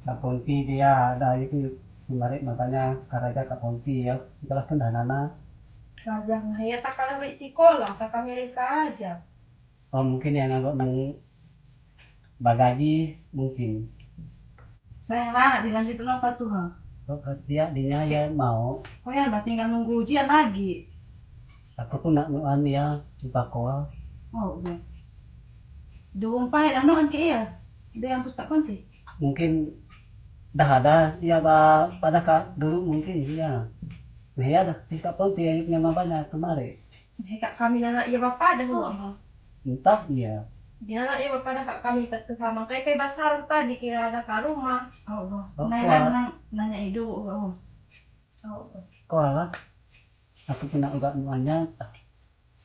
Kak Ponti dia ada itu kemarin makanya karaja Kak Ponti ya setelah kendanana. Kadang ya tak kalau baik sekolah, tak kami aja. Oh mungkin yang agak bagagi mungkin. Saya anak dilanjutin apa tuh ha? Oh dia ya mau. Oh ya berarti tinggal nunggu ujian lagi. Aku pun nak nuan ya lupa koal. Oh udah. Dumpah anu kan ke iya. Dia yang pustaka sih. Mungkin dah ada ya pada kak dulu mungkin ya. Nah ya dah di Kak Ponti yang banyak kemarin. Kak kami anak iya bapak ada loh. Entah dia. Di anak iya bapak ada kak kami ke sama kayak basar tadi kira ada ke rumah. Oh. Oh, Nanya itu. Oh. Koal lah. Aku pernah enggak nuannya.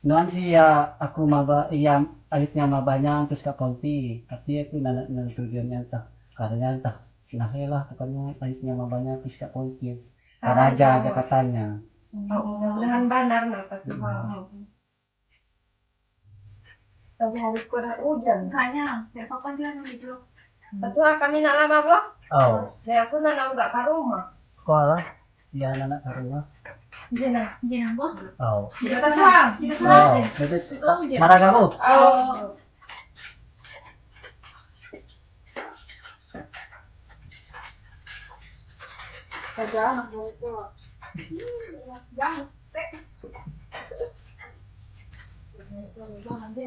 Nuan sih ya aku maba iya alitnya mabanya terus Kak Ponti. Tapi aku nana tujuannya entah karena entah. Nah lah pokoknya alitnya mabanya terus Kak Ponti. Karaja Jakartanya. Oh, mudah-mudahan benar nah tapi tapi hari kurang hujan. Makanya, ya kapan dia nanti dulu. Betul kami nak lama apa? Oh, Saya aku nak enggak ke rumah. koal lah. Iya nana ke rumah. Jenang bos. Oh. Tidak tahu. Oh, betul. Marah kamu? Oh. Kerja anak itu. Jangan. Nanti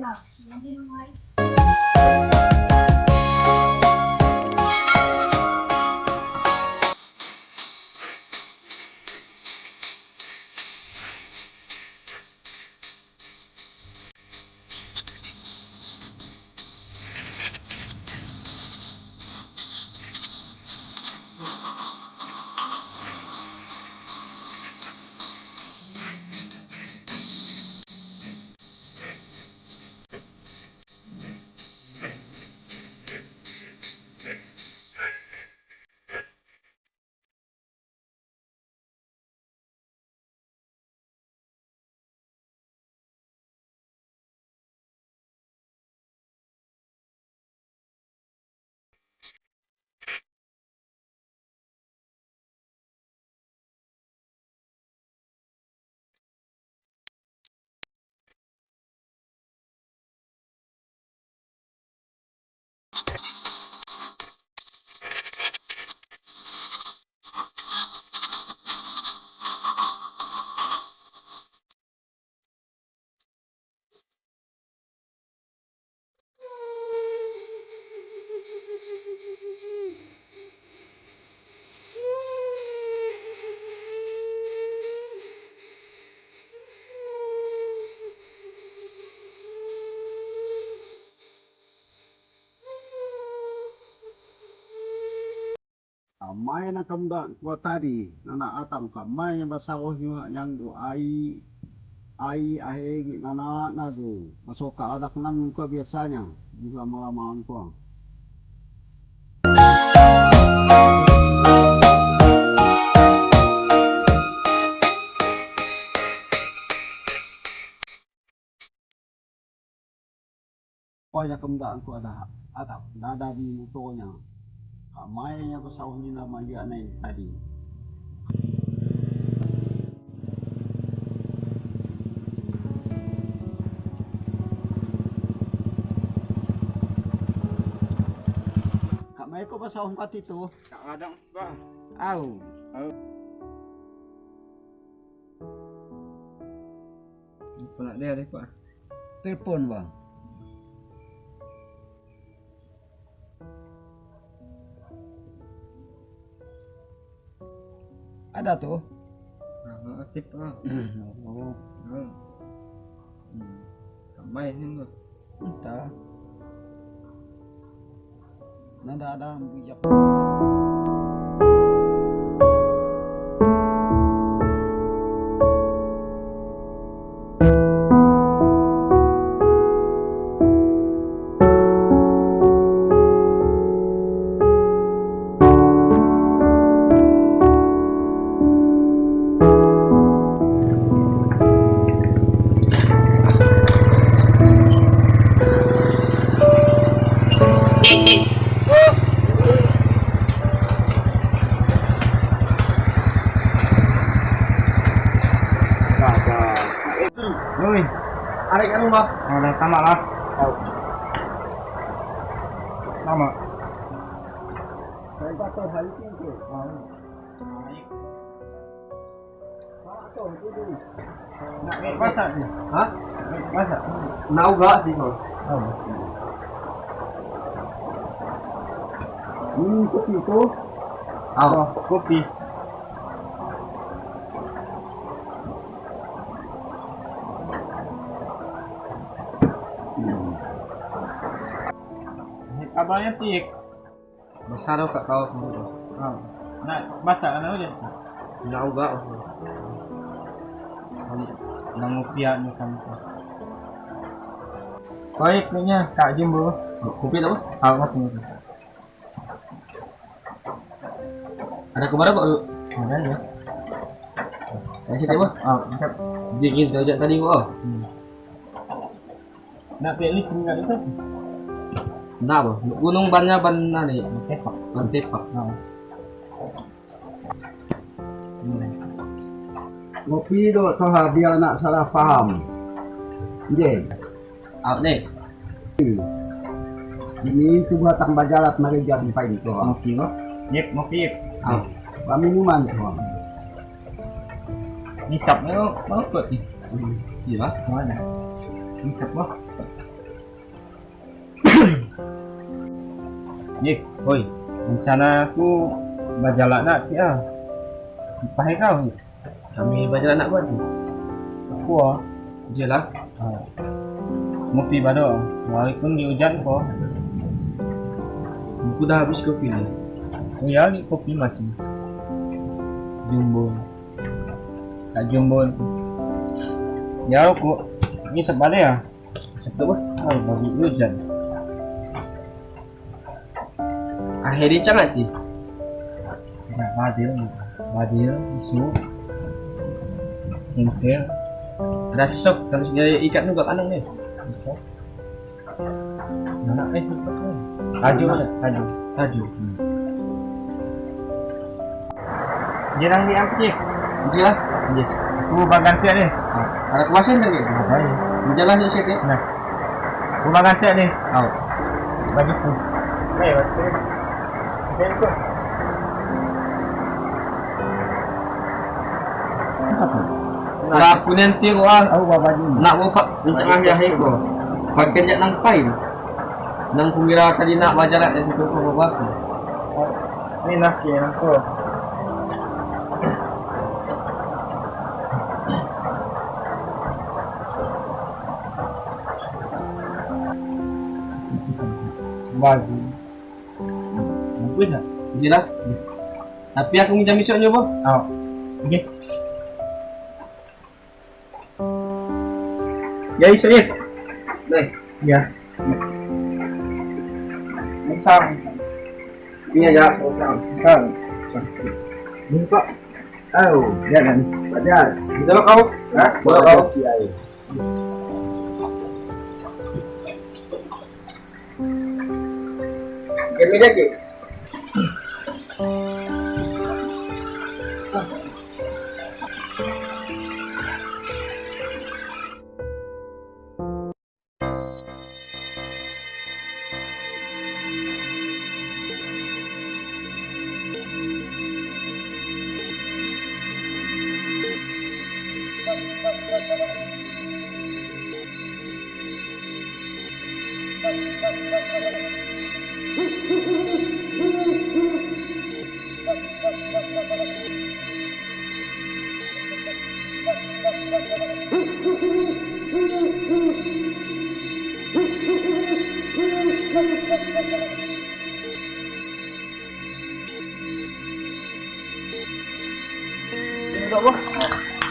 Amai na kamda kwa tadi nana atam kamai yang basawo yang do ai ahe nana na do masuk ke adak nan ko biasanya juga malam ko. Pokoknya kamda ko ada ada di mutonya. Kamai yang basawo ni na maya na tadi. Kamay ko basawo pati to. Tak ada ba? Au. Pula dia Pak. Telepon bang. Ada tuh. Aktif ah. Oh, Kamay hin. entah. Nada ada bijak. Oi, Arek kan rumah. oh, dah tamat lah. Tamat. Saya kata hal itu ke. Nak masak ni? Hah? Masak? Nau gak sih kau? Kopi tu. Oh, kopi. Abangnya tik. Besar tau kat kau semua tu. Oh. Nak masak kan aja. Nau gak. Nak ngopian makan. Baik punya Kak Jumbo. Kopi apa? Ah, kopi. Ada kemana pak lu? Ada ya. Yang siapa apa? Ah, macam Dingin sejak tadi kok. nak pilih tinggal itu. Nah, apa? Gunung bannya ban ni. Tepak. Ban tepak. Kopi tu toh biar nak salah faham. Je. Ni. Ini tu batang bajalat mari jadi pai tu. Ngopi kok. Yep, ngopi. Ba minuman tu. Nisapnya mau kot ni. Iya. Mana? Nisap mah. Ye, hoi. Rencana aku bajalan nak ya. Pahai kau. Kami bajalat nak buat ni. Aku ah. Je lah. Ngopi bado. Walaupun di hujan kok. Aku dah habis kopi ni. Oh ya, ni kopi masih. Jumbo. Tak jumbo. Ya aku. Ni sebalik ah. Sebab apa? Oh, bagi hujan. Akhirnya cangat ni. Nah, badil, isu. Sintir. Ada sisok kalau dia ikat juga kanang ni. Bisa. Nak sesok ni. Taju mana? Taju. Taju. Jangan diangkat je. Je lah. Je. Aku bagan tiap ni. Ada kuasan tak ni? Apa ni? Jalan ni sikit. Nah. Aku bagan tiap ni. Oh. Bagi aku. Ni, bagi. Ni tu. Kalau aku nanti aku Aku bawa baju. nak buat bincang akhir aku. Pakai jak nang pai. Nang kumira tadi nak bajalan dari situ aku bawa aku. Ni nak ke aku. Baju. Bagus tak? Je lah. Tapi aku minjam besoknya apa? Oh. Okey. Ya, isu ya. Baik. Ya. Besar. Ini aja sama-sama. Besar. Ini Pak. Oh, Jangan. bajalan. Bisa lo kau? Hah? Boleh kau? Kami dah ke?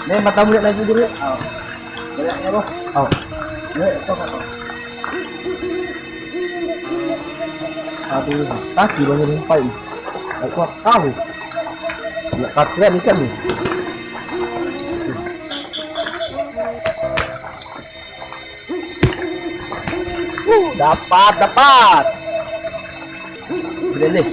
Ni mata mulut lagi dulu. Banyaknya apa? Oh. Ni apa? Aduh, kaki banyak limpai. Aku tahu. Nak kata ikan ni. Dapat. Boleh ni.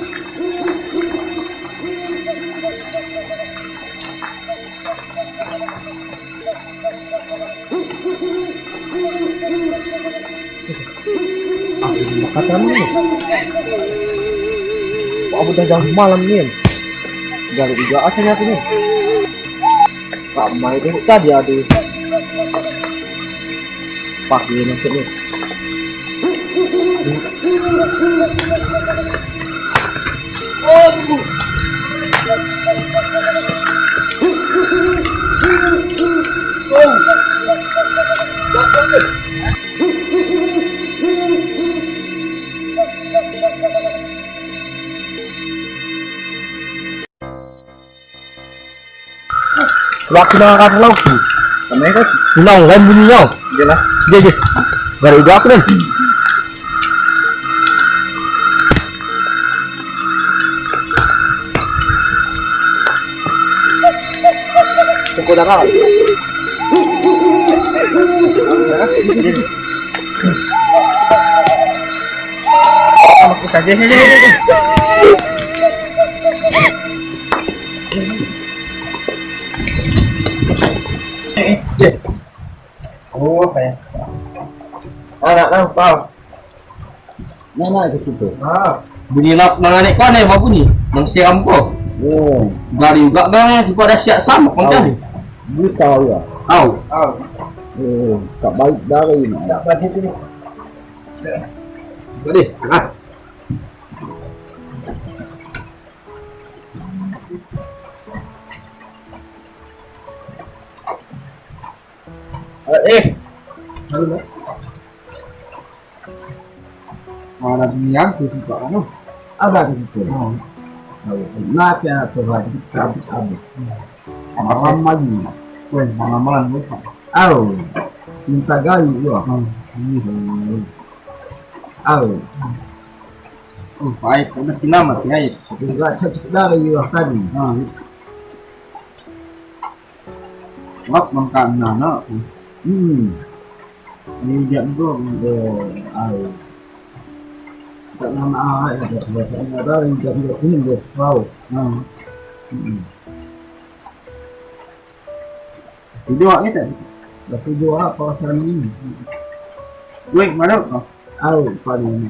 Katamu ni. Apa dah jam malam ni? Gali juga asalnya aku ni. Ramai tu tadi ada. Pagi ni macam ni. Waktu nak kata lagi. Kami kan pulang kan bunyi kau. Jelah. Je. Dari juga aku ni. Cukup dah kau. Aku saja ni. Oh, apa ya? Anak nampak. Mana ke situ? Bunyi lap menganek kau ni, apa bunyi? Mengsiram kau. Oh, Dari juga kan, kita dah siap sama kau kan? buta ya. Tahu. Oh, tak baik dari ni. Tak apa situ ni. Boleh. Halo. Mana dunia tu juga kan? Ada di situ. Oh, nak ya tu lagi habis. Malam lagi. Weh, malam-malam tu. Oh, minta gali ya. Oh, Baik, kau dah silam mati air. juga cecik dari ya tadi. Wap mangkan nana. Ini dia tu. Oh, tak nama ada biasanya ada yang dia ini dia tahu. Video ni tak? Tapi juga pasal ini. Weh, mana kau? Oh, pada ini.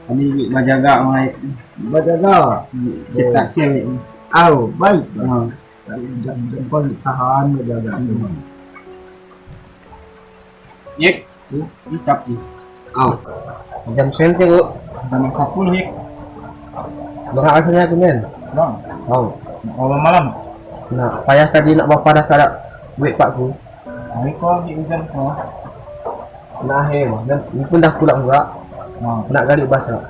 Kami menjaga mengenai Bajaga. cetak cewek ni. Oh, baik. Jempol tahan bajaga. Yek, ni siapa ni? Oh, Jam sel tengok. Jam 10 yek. Bangak asalnya aku men. Bang. Oh. Malam. Nak payah tadi nak bapa dah tak duit pak ku. Hari kau di hujan kau. Nah dan ni pun dah pulang juga. Nak gali basah.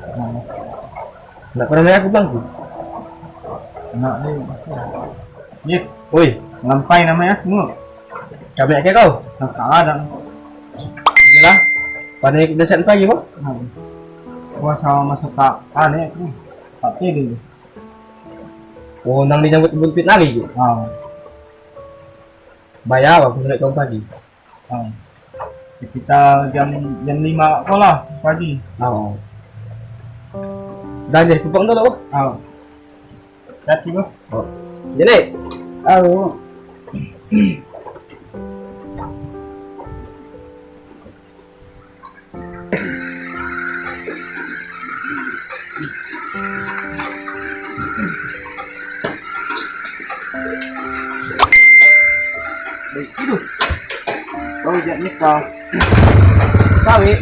Nak kena main aku bang tu. Nak ni. Yek. Oi, lampai namanya semua. Kami nak ke kau? Tak ada. Jelah. Pada kita set pagi apa? Gua sama masuk tak aneh aku. Tak tidur. Oh, nang dia jemput buntut lagi. Bayar apa duit kau pagi? Kita jam 5 kau lah pagi. Dan dia kupang tu lah. Jadi bah. Jadi. oh. Hidup. Kau jangan nikah. Sawi.